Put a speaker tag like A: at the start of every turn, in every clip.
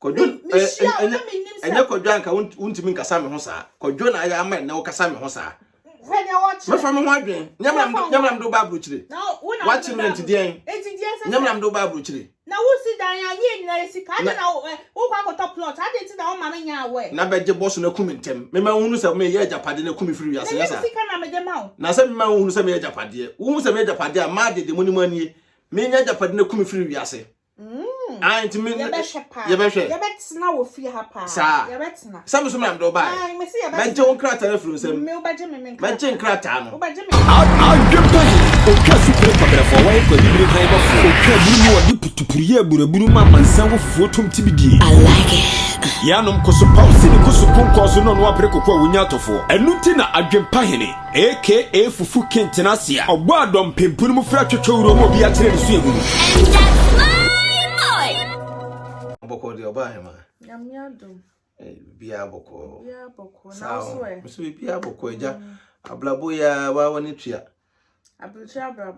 A: Kodwo enye kodwo anka untimi nkasa me ho saa kodwo na ya ama na wo kasa me ho saa me fa me ho adwen nyamram do babru chire watch me ntidien nyamram do babru chire
B: na wo si dan ya ye na esika na wo kwa ko top plot ade ti na wo ma me nya awe
A: na beje boss na kumi ntem me ma hunu se me ye japade na kumi firi wiase yasa
B: na esika na me de ma wo
A: na se me ma hunu se me ye japade wo se me ye japade a ma de mo ni mu anie me nya japade na kumi firi wiase anti me ye
B: betina wo fi ha pa ye betina
A: sam so me do ba
B: me se ye
A: beje won krata na firi sem
B: me wo beje me
A: beje krata no
B: wo beje me
C: okay super kamera for why ko bibiri kan ba fu okay buru wo di putupuriye buraburu ma mansan wo fu tom tibidi I like it yanom ko so pause ni ko so konko so no no apre kokwa wunya tofo enu ti na adwempa hene aka fufu kentenasia ogbo adom pempunu mu fra twetwe wuro mo bi akyere ni so ehunu
A: boko de oba hema
B: nyamiadum
A: bia boko
B: na so e
A: so bia boko eja ablabo ya wa woni tua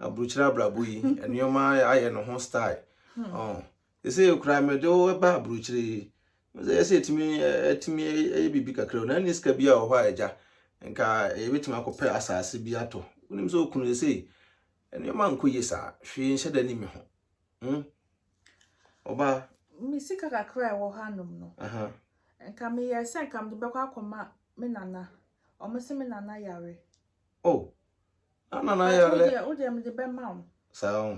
A: abruchira abrabo yi enioma aye no ho style ese okra medo ba abruchire ese etimi bibi kakra na ni ska bia ho eja nka ebetima akopɛ asase bi ato unim so okunu ese enioma nkoye sa hwe nhyeda ni me ho oba
B: misika kakra wo hanom no nka me yesa nka me bekwa akoma me nana o me se me nana yare
A: nana yare
B: o de me de be ma o
A: so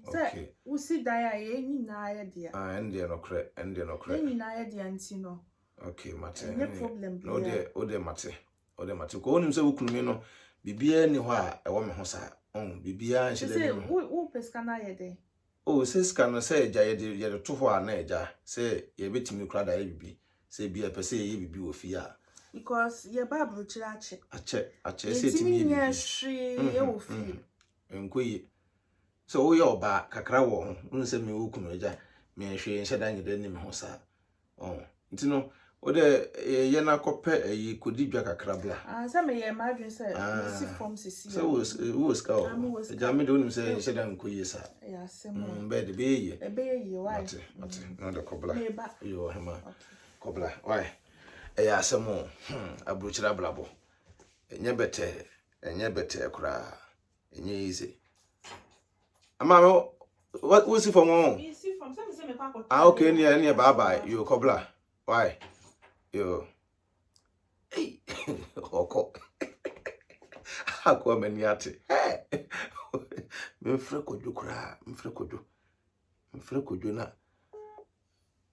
B: okay usi dan ya ye nyina ya dia
A: ende no kre
B: nyina ya dia nti no
A: okay mate
B: no problem bi
A: o de mate ko onim se wukunu me no bibia ni ho a ewo me ho sa bibia nhyede ni me
B: wo peska na ye de
A: se scan se eja ye to ho a na eja se ye betimi kura da ye bibi se bia pese ye bibi wo fi a
B: because ye babru chira
A: ache se timi
B: ye hwe ye wo fi
A: enkoye so wo ye oba kakra wo ho unse me wo kunu eja me hwe nhyeda nyede ni me ho sa nti no o de ye na kopɛ yi kodidwa kakra bla
B: se me ye madwen se si form sisi
A: so wo ska o eja me de onim se nhyeda nkoye sa
B: ya se mo
A: be de be ye
B: why
A: mate no de kobla
B: neba
A: yo hema kobla why ya se mo abruchira blabo enye bete kura enye easy ama me what si form on
B: si form se me kwa ko
A: okay ni bye yo kobla why yo hey oko akwa maniate me frɛ kodwo na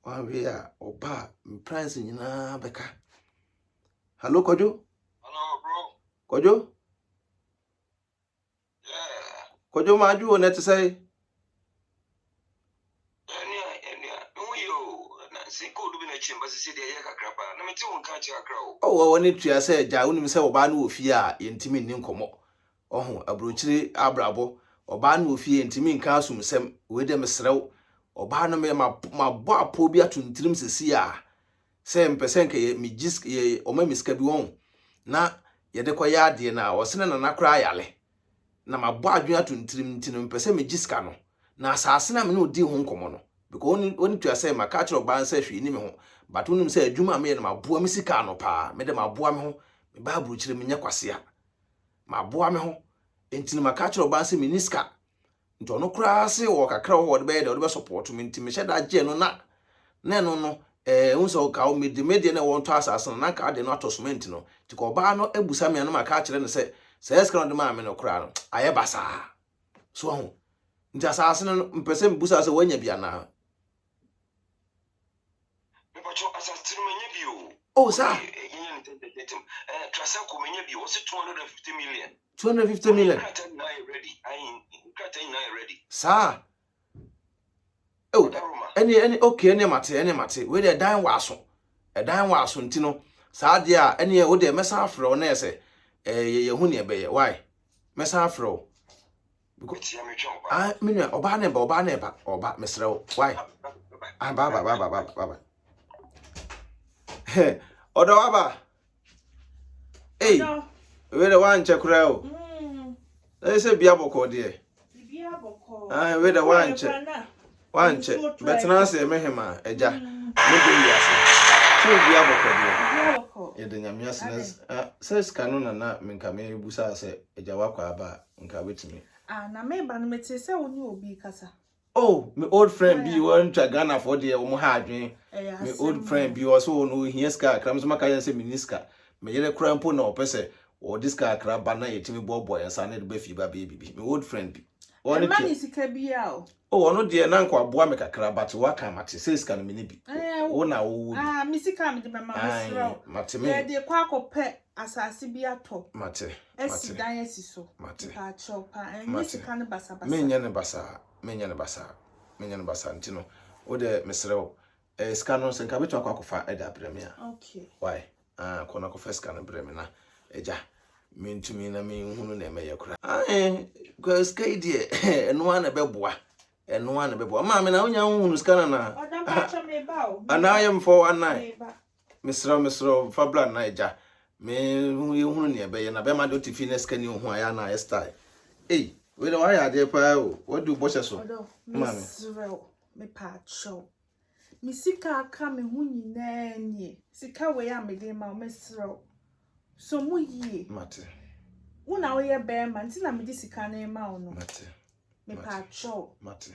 A: wa we a oba price nyina beka hello kodwo
D: bro
A: kodwo kodwo ma ju one to say woni tua se ja unim se oba na ofie a yentimi nni nkomo abrochire abrabo oba na ofie yentimi nka asumsem we de mesrew oba no me mabɔ apo bi atuntirim sesi a se mpese nka ye migis ye oma miska bi won na ye de koya ade na osene na nakra yale na mabɔ adwen atuntirim ntino mpese migiska no na asase na me no di ho nkomo no because oni tua se maka kire oba nsa hwe ni me ho but unim se adwuma me na maboa me sika no pa me de maboa me ho me ba abrochire me nya kwasea maboa me ho entini maka kire oba nsa me niska nto no kura se wo kakra wo de be support me ntimi hyeda je no na no unso ka o media na won to asase na ka de no atosment no ti ko ba no abusa me no maka kire ne se eska no de ma me no kura no aye basa so ho nti asase no mpese mbusa se wanya bia na oh sir
D: trasa ko menye bi o se 250 million
A: 250 million
D: ready
A: sir any okay any mate we dey dan waso nti no saa de a any wo dey mesa afro na ese ye hu ne be ye why mesa afro
D: because
A: me oba na oba mesrew why bye odo aba hey we dey wan check crowd say bia boko de we dey wan check betena say mehema eja Maybe yes. So we have a
B: Yaboko.
A: yeah, the Yamias, says Canon and Minkame Busa say a Jawaka aba and with me.
B: Ah, na me ba no meti se woni obi kasa.
A: Oh, my old friend be one to Ghana for the Omohadrin. My old friend be also no here's car, Crams Macayan say Miniska. May you crampo no person or this car crab banner a Timmy Boy and son of Beffy baby. My old friend be.
B: One man is Kabiao.
A: Oh, no dear Nanko Boameka crab, but what can Matty says can minibi. Oh, now,
B: Missy Cam, the mamma,
A: Matty,
B: the quack or pet as I see be at top.
A: Matty,
B: Essie Diane so,
A: Matty,
B: chopper, and Missy Canabassa.
A: Minion Bassa, Minion Bassantino, or the Mr. Scanos and Cabito Cocofa at the premier.
B: Okay.
A: Why? Conaco Fescan and Bremina, Eja. Mean to me, I mean, who name may cry. Aye, because Katie, and one a beboa, and one a beboa. Mamma, now young Scana. And I am for one night. Mr. Fabla Niger. Me who near Bay and Abema do Tiffines can you who I am I style. Eh, where do I dear pile? What do bosses so?
B: Miss Row, me part show. Missika coming who ye nanny. Sika way I made him out, Miss Row. So mu ye
A: Mate.
B: Una we bear man till I'm this can ma no.
A: Mate.
B: Me pa show.
A: Mate.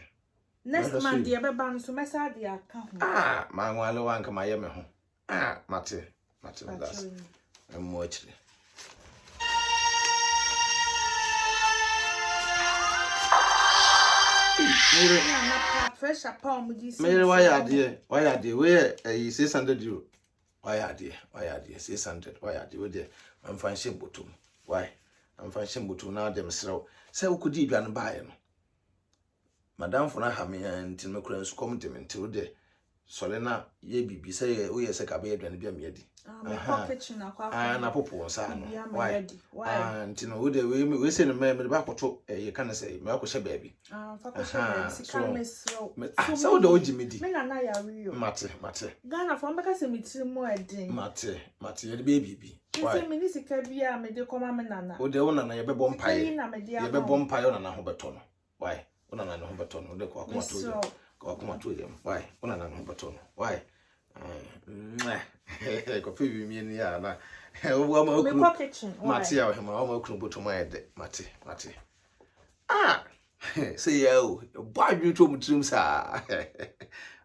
B: Next man dear be ban so mesa de account.
A: Ah, my one one come my yame home. Ah, Mate. Mate that's. I'm more actually.
B: Fresh upon with this.
A: Mary, why are dear? Where 600 euro? Why are dear? 600? Why are you there? I'm fine simple too. Why? I'm fine simple too now, them slow. Say, who could you and buy? Madame for Nahami and Timocrans come to me till the Solena, ye be say, we are sick of bed and be a medi.
B: My kitchen,
A: and a popo son.
B: Why?
A: And Tino, we send a man with the back of you can say, Malcolm baby. So do Jimmy. Men and I are real. Mate.
B: Ghana from because it's more din.
A: Mate, the baby.
B: Why? Minister Kabia made the command.
A: Oh, the owner and your bomb pie. You have a bomb pie on an Humberton. Why? On an Humberton, the come to them. Why? On an Humberton. Why? Coffee me in the other.
B: My kitchen.
A: Mattia, him almost crumble to my head. Mate. Ah! Say, oh, why you told me to sir?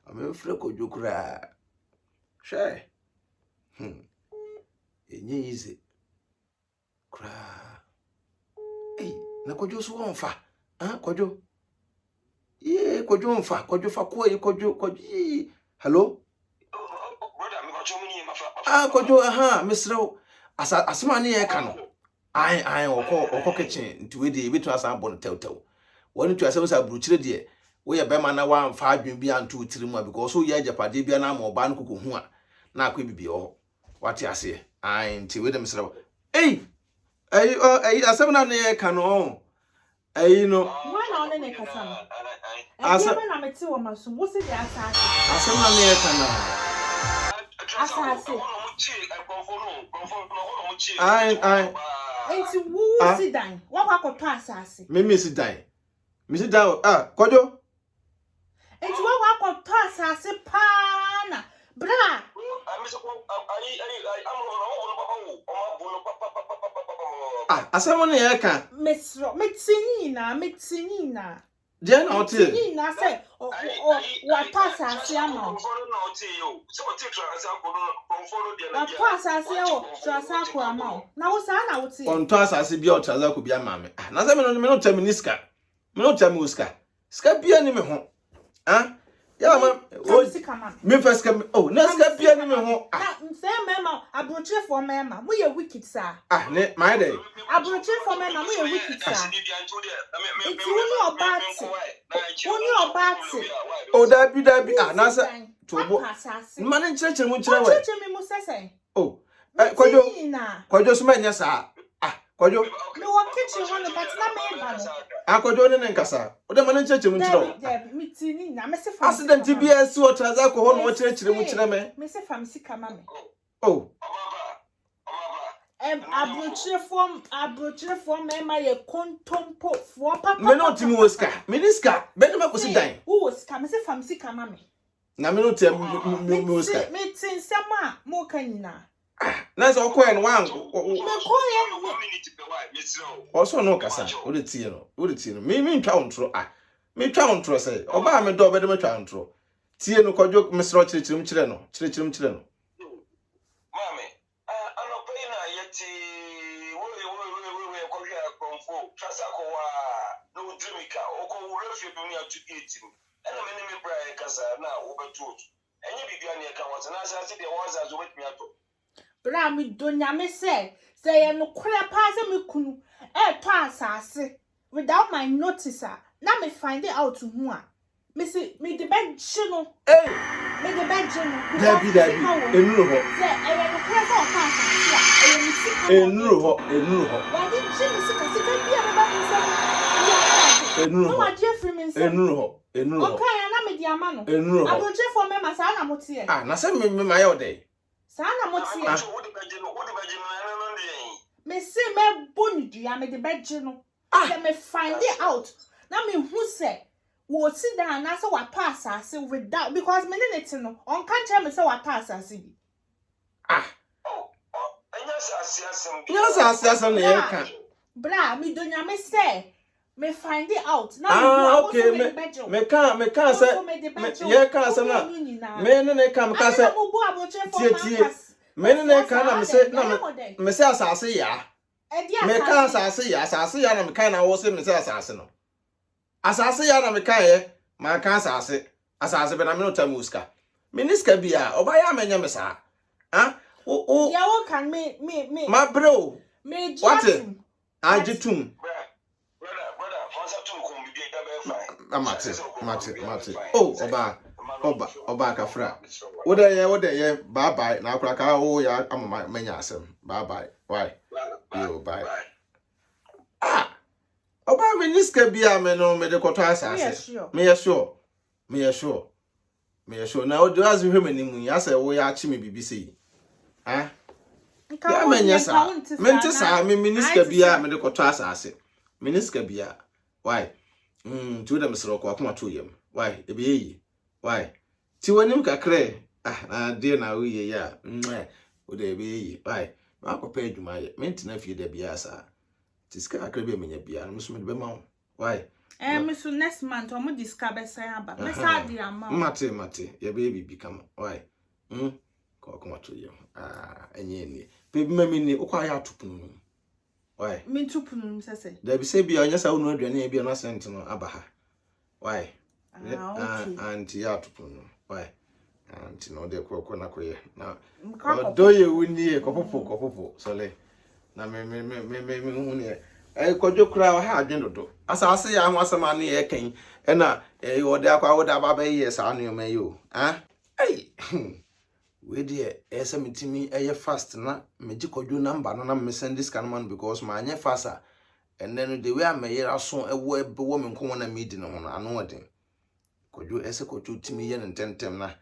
A: I'm a fleck of you cry. Shy. Easy. Cry. Hey, Nakojo Swanfa. Ah, Kojo. Ye, Kojo fa, Kojo fa, Kojo. Hello? Ah, Kojo, aha, Mr. As money I can. I or kitchen to the bit as I'm born tell. One to ourselves, I brutal dear. We are Bemana 1 5 be and 2 3 more because so ya Japadibiana or Banku. Now could be all. What I say? I ain't with them, Mr. Hey! I 7 on the canon. You know,
B: why not in a casano? I said, I'm a 2 or my son. What's it? I
A: said,
B: I who sit down? What I could pass us.
A: Mimi sit down. Mrs. Dow, Kojo.
B: It's what I could pass us a pan. Bra.
A: Ah, someone here can.
B: Miss Metzinina.
A: Jen or
B: Tina say, what pass us, Yama. What pass us, Trasako amount. Now, Sana would say,
A: on toss as if your child could be a mammy. Nothing, no tell me, Niska. No tell me, Uska. Scapia name home. Ah, yeah, me first come. Oh, no Scapia name home.
B: Say, Mamma, I brought you for Mamma. We are wicked, sir.
A: Ah, my day.
B: I brought you for Mamma. We are wicked, sir. It's only about it. Only about it.
A: Oh, that be, Nasa. To manage church and which way. Oh, Kojo Smania, sir. Ah, Kojo.
B: No kitchen one, but not me.
A: I could do an encassa. What the manager to accident TBS what has alcohol, what church, which I may.
B: Mr. Famsi Kamame.
A: Oh,
B: I brought you from my contompo for Papa.
A: Menotimo Ska, Miniska, Benema was dying.
B: Who was Kamasi Famsi Kamame?
A: na me no te me Oscar
B: me tin sama mo kanina
A: na so ko en wan
B: me ko ye
D: community be why misro
A: also no kasa o de tie no me ntwa ontro me twa ontro say oba me do obede me twa ontro tie no kwadwo mesro chirechirim chire no
D: mame anope na yeti we ko hwe konfo trasa ko wa no dreamika oko refi dunia to 18 ena me me bra kasa na wo betu enye bibia ne ka won na asase de was azo wetmi ato
B: bra mi donya me say ye no kura pa se me kunu to asase without my notice na me find it out who a me see me the bed chino me the bed chino
A: Dabi enuru ho
B: say ye no kura so pa asase ye me sika
A: enuru ho
B: why did you sika bia me ba me say
A: enuru
B: no Jeffrey me say
A: enuru ho
B: okay na me di ama no
A: enuru ho
B: abroche for me ma sa na motie
A: na say me ma ye ode
B: sa na motie
D: wo de beje no no dey
B: me see me boni dua me the bed chino say me find it out na me hu say wo sit down na say wa pass asase without because me need it no on kan tell me say wa pass asase bi
D: enya
A: asem na ye ka
B: bra me donya me say me find it out na
A: okay me ka say ye ka say na me ne ka me ka say tie me ne ka na me say me say asase ya me ka asase ya na me ka na wo say me say asase no asase ya na me ka ye ma ka asase be na me no tamu ska miniska bia oba ya menya me sa o
B: ya wo kan me
A: ma bro
B: me
A: what ajitum
D: brother fansa tum ko bi da be
A: mate oh oba kafra wo de ye bye bye na akura ka wo ya amama menya asem bye bye why yo bye oba miniska bia me no me de koto asase me sure na o do azu hwe manimu ya say wo ya chi me bibisi ya menya sa mente sa me miniska bia me de koto asase miniska bia why tu de mesro ko akoma to yem why e be yi why ti wonim kakre na de na wo ye ya o de be yi why ma ko pa adwuma ye mente na fie de bia sa tiska akre be menya bia no so me de be ma wo why
B: me so next month o mo discover say aba me sa di ama
A: mate ye be bibi kama why ko akoma to yem enye ni pe bi mami ni ukwa ya tupunu why
B: me tupunu sese
A: da bi se bia onya sa wonu aduane ya bia no asent no abaha why
B: okay
A: anti ya tupunu why anti no de ko na koye na do ye wuni e kopopo sole na me hu ne kodwo kura ha adwen dodo asase ya ho asema ne ye kan na wode akwa wode aba ye sa no me yo we dey ese mitimi fast na meji kodwo number no na me send this can man because ma anye fast and then the way am yera so wo me nko na me di no ho anu odin kodwo ese kodwo timi ye ntentem na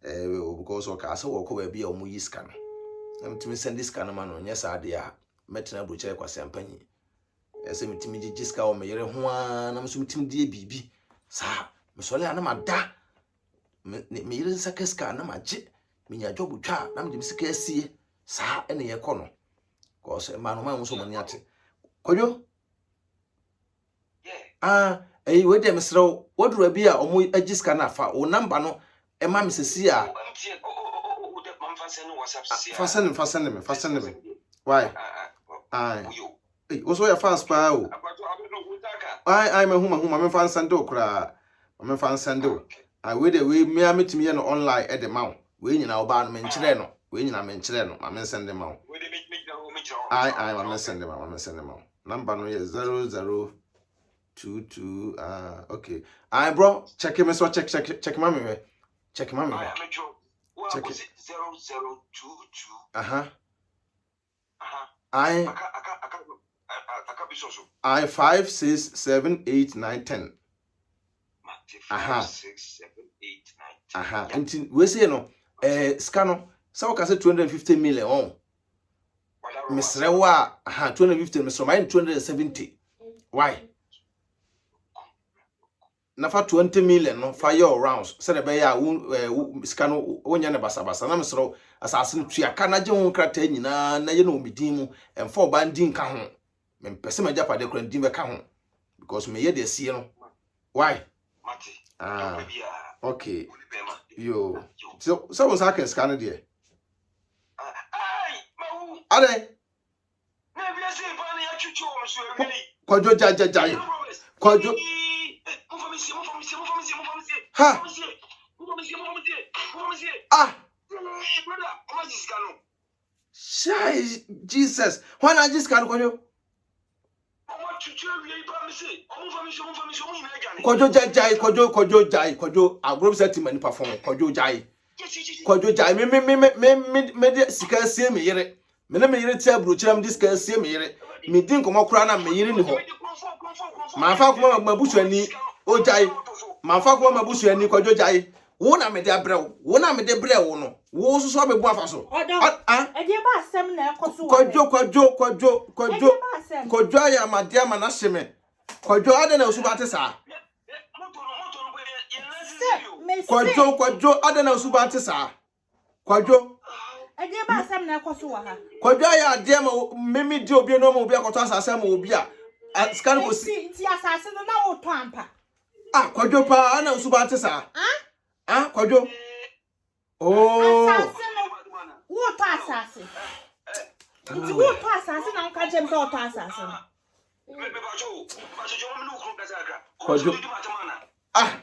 A: because o ka se wo ko ba bia o mu yi scan na mitimi send this can man no nya sa de a metina buche kwa sempanyi ese mitimi ji jiska o me yere ho a na so mitimi die bibi sa me so le ana mada me yere sakeska na maje minya job twa na me sika asie sa ene ye kono ko se ma no ma so mani ate kodwo we dem srew wodura bi a omo agiska na fa o number no e ma me sesi a fasen me why also your fans pa o me huma me fan send o kra me fan send o we dey we me ametimi ye no online e de ma we nyina oba no me nkyere no we nyina me nkyere no ma me send ma
D: we dey make
A: ma me send ma number no ye 0022 okay bro check me so check ma me check ma me check
D: 0022
A: I 5 6 7 8 9 10
D: 6 7 8 9 10
A: until we say no scan so ka say 250 million on misrewa 250 misrewa 270 why na fa 20 million no fa your rounds say the be ya sika no wonya ne basa na mesro asase no tua ka na je ho krata nyina na ye no omidin mu emfa oba ndin ka ho me pese ma japade kra ndin be ka ho because me ye de sie no why okay yo so was I can scan it there ade kwajo jajajai kwajo ha Shai Jesus why not just can kwajo kwajo jai kwajo agro set mani perform kwajo jai me de sika sie me yere me na me yere tia bro chiram dis sika sie me yere me din komo kura na me yere ni ho ma fa kuma mabusu ani o jai ma fa kuma mabusu ani kwajo jai wo na me de abrew wo na me de brew no wo so so be bu afa so
B: e de ba asem na ekoso
A: kwajo ya madia ma na hye kwajo ade na osuba te sa kwajo ade na osuba te sa kwajo
B: e de ba asem na ekoso wa ha
A: kwajo ya ade ma memi di obi no ma obi akoto asase ma obi a scan ko
B: si ti asase no na wo to ampa
A: kwajo pa na osuba te sa kwajo
B: asase no wo to asase nti wo to asase na nka jem so to asase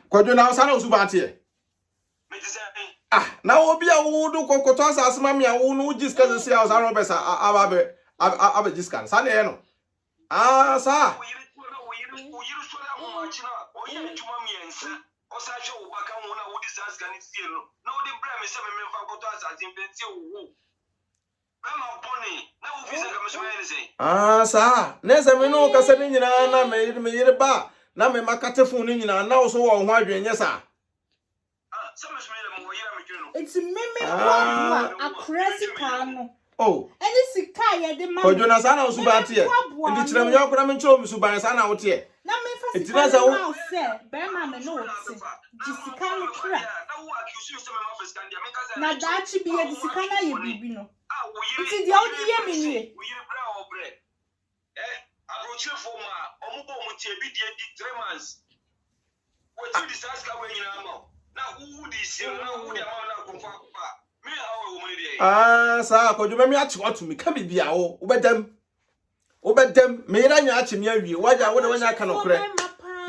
A: kwajo na osana osuba te na obi a wo do kokoto asase ma me a wo no jiska se house Robert ababe jiska sa na no sa sa nese me no kasa ni nyina na me yire ba na me makate fun ni nyina na wo so wo ho adwenye sa
B: it's meme a crazy can any sika ye de ma
A: kwajo na sa na osuba te ndi kiram yo kora me nchiro musuban sa na wo te
B: na me fa sika na se be ma me no te di sika no kra na dachi bi ye di sika na ye bibi no nti dia odi ye me nie
D: abrochire for ma omubo mu tie bi die 3 months what you discuss ka we nyina ma na who di se na who di ma na konfa pa me hawo wo mu die
A: sa kwajo me achi otu mi ka bibia wo obedem me yira nya achi me awie waja wo de wanya aka no kre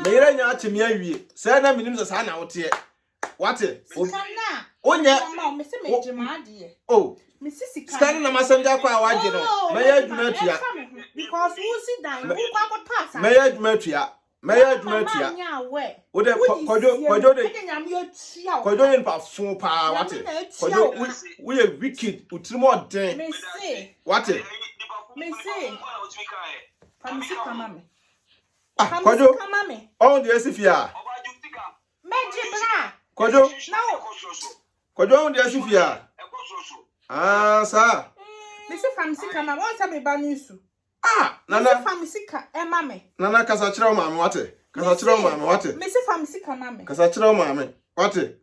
A: me yira nya achi me awie se na minim sa na wo te wate
B: kana
A: onye
B: ma me se me jima ade me sisi kana
A: scan na masanja kwa waje no me ya adwuma tua
B: because who sit down who kwa pasa
A: me ya adwuma tua wo de kwajo de kwajo yin pa fun pa wate kwajo we wicked utrimo den
B: me say
A: wate
B: me say famisi kama me
A: kwajo
B: kama me
A: on the esifia
B: meji bra
A: kwajo
B: no
A: kwajo on the esifia sa
B: me say famisi kama me won say me ba nisu
A: nana
B: famisi ka e ma me
A: nana kasa kire o ma me wate kasa kire o ma me wate
B: me say famisi kama me
A: kasa kire o ma me wate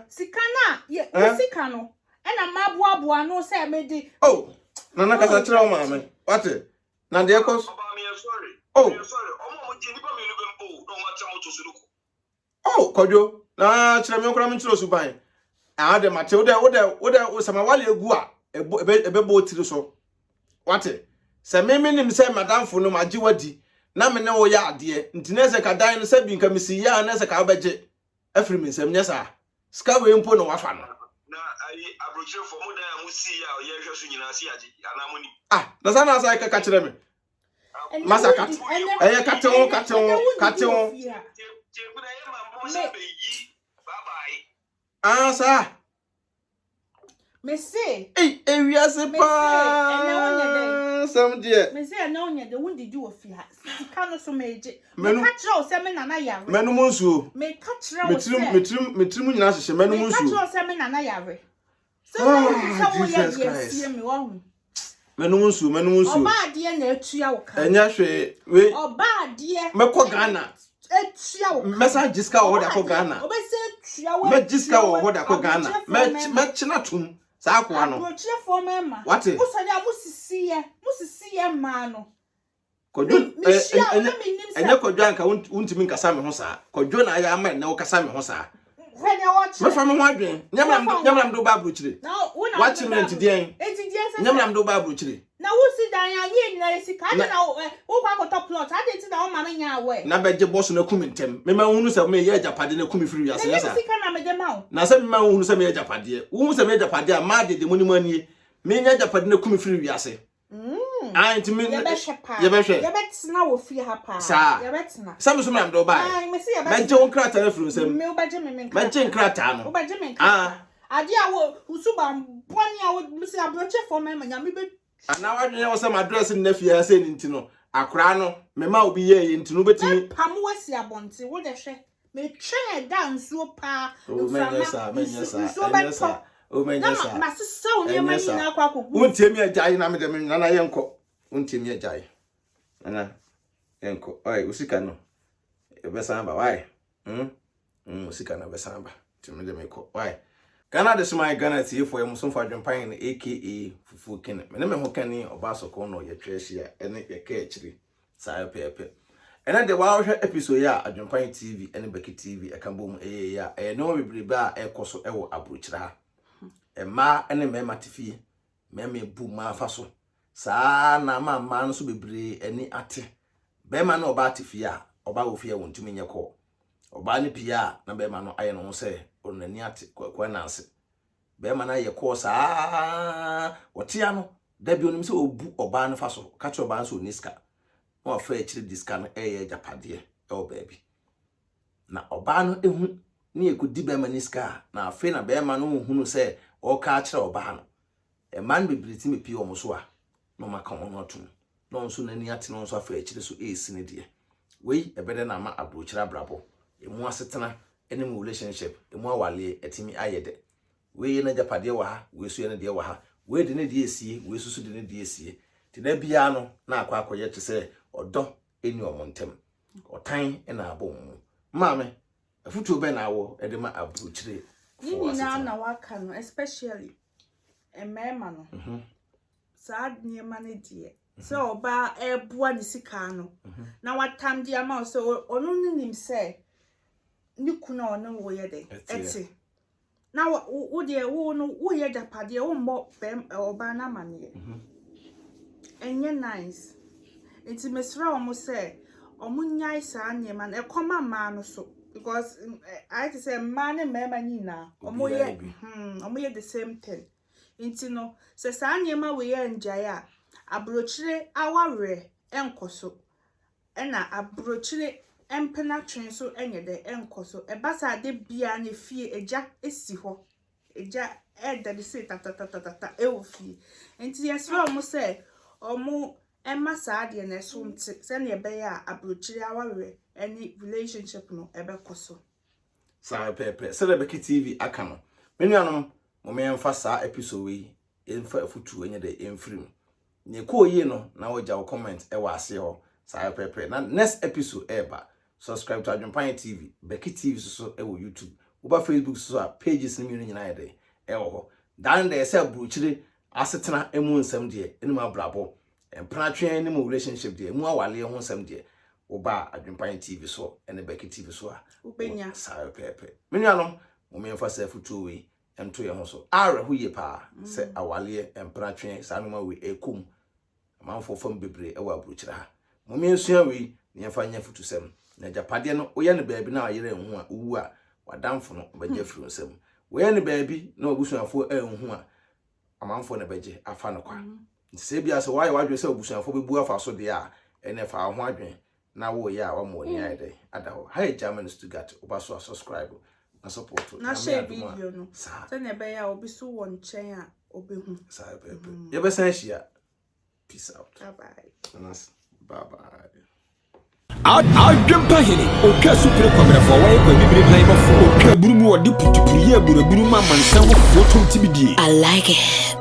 B: sika na ye sika no e na maboaboa no say me di
A: nana kasa kire o ma me wate na de ekos
D: sorry omo je nipa me no bempo no ma tamo to suruko
A: kwajo na kire me okra me kire osuban de mate wo sama wale egu a ebebo tiri so wate se nim se madam fo no magi wadi na me ne wo ya ade ntinese ka dan no se bi nka misi ya na se ka obeje afiri mi nsem nyesa ska we mpo no wafa no
D: na ai abrochire fo mo dan amusi ya o ye hwe so nyina se age anamoni
A: na sana sa ka kire me masaka eye kate won sa
B: me say
A: ewiase pa some dear
B: me say na onye de won did you ofia sika no so meje me ka kire o se me nana yare
A: menum nsuo
B: me ka kire o se
A: metrim nyina hyehyɛ menum nsuo
B: me ka kire o se me nana yare so wo ye sie me wo hu
A: menum nsuo
B: oba ade na atua wo ka
A: enya hwe we
B: oba ade
A: mekɔ Ghana Mesa Jiska or Hoda Ghana. Met Jiska or Hoda Ghana. Met Chinatum. Saquano. What is
B: mano?
A: Could you Kojanka won't mean Kasami Hosa? Could you I am no Kasami Hosa?
B: When I watch
A: my family wondering, Yamam do Babuchi.
B: Now,
A: Watching me today, Yamam do Babuchi.
B: Now, who sit down here? I don't know who got top plot. I didn't know Mamma way.
A: Now, bet your boss no Cumintem. Remember, who knows a major Japadina Cumi free as
B: a
A: now, some man who's a major Padia, who's a major Padia, Maddy, the money, Mania Japadina Cumi free as a. I ain't to me, you bet
B: now fear her pa.
A: Some do buy.
B: I may see a
A: Benjamin Crater from some
B: Mil Benjamin
A: Crater.
B: Benjamin. I dear who subam 1 year would miss a brochure for my mammy.
A: And now I know some addressing nephew saying to know. A crano, me mau be ye into no betting.
B: Pamuasia bonti, what a share. May chair down so pa.
A: Oh, Menesa.
B: Master so near my now.
A: Won't tell me a giant amateur, Nana Yanko. Won't tell me a giant. Nana Yanko. I was sick. No, Besamba. Why? Sikana Besamba. To me, the make why? Canada is my Ghana tea for him, some for jumping aka Fufu Ken. My name is Hokani or Basso Corno, your treasure, and your catchery. Sire Pepe. And at the wild episode, yeah, a jumping TV and Becky TV, a camboom, a no we bar a coso ever abruchra. A ma and a mematifi, meme boom ma faso. Sa na man so be brave any ate. Bema no batifia, or bawfia won't to mean your call. Or bani pia, na bema no iron on say. On the niat quanance. Bemana ye course Watiano, Debbie on himself book or ban faso, catch your bands with Niska. Or fair chili discan a japadie, oh baby. Now, Obano near could debema Niska, now Fena Beman who say, or catcher or ban. A man be breathing me pure mosua. No macon or two. No soon any atinos of fair chili so ace in a dear. We a better nama a butcher brabo. A more satana. Any relationship, a more wally, a timmy ayede. We in a japadia, we see in a dear waha, we didn't DSC, we so didn't DSC. Today piano, now quite yet to say, or do in your montem, or time in our bone. Mammy, a foot to ben hour, a dema of butchery.
B: You now, especially a man, sad near money dear. So, ba a buani sicano. Now, what time dear mouse, so only him say. Nukuna no way de eti now wo de wo no wo ye japade wo mbo bem oba na mane enye nice enti mesra omo say omo nyai sa nyema na ekoma ma no so because I to say man and mema nyina omo ye the same thing enti no se sa nyema we ye njai a abrochire aware enkoso ena abrochire empena twen so enye de enkoso ebasa de bia ne fie eja esi ho eja eda de se tata e wo fie enti yesro mo se omo emma sa de na so nti se ne be ya abrochiri aware any relationship no ebe koso
A: sa pepe se de Becky TV aka no menuanom mo me emfa sa episode we emfa afutu enye de emfrim ne ko yi no na wo ja wo comment e wa ase ho sa pepe na next episode eba subscribe to Adwempanye TV, Becky TV so e wo YouTube, uba Facebook so a pages ni mi nyina yede e wo ho. Dan de se abruchire asetena emu nsem de enu abrabo. Empratwe ni mo relationship de emu awale ho nsem de uba Adwempanye TV so ene Becky TV so a
B: ubenya
A: sa pepe. Menuanom mo me emfa futu we ento ye ho so. Are hu ye pa se awale empratwe sa no we ekum. Amanfo fam bebre e wo abruchire ha. Mo me nsua we ne emfa nya futu sem. Na japade no oye ne baabi na ayere enhu a owu a wadamfo no baje firi nsem we ne baabi na obusuafo enhu a amanfo na baje afa no kwa nse bia se waye wadwe se obusuafo bebu afa so de a ene fa ho adwen na wo ye a wo ni ayede adawo hi German Stuttgart obaso subscribe na support
B: na share video no se ne be ya obi so won chen a obehu
A: sa bebe ye be san hia peace out bye bye
C: Adwempahene oka supre kwamra fo waye kwa bibiri plan bafo oka burumu odi putupuriye buraburu ma mansan wo foto ntibidie I like it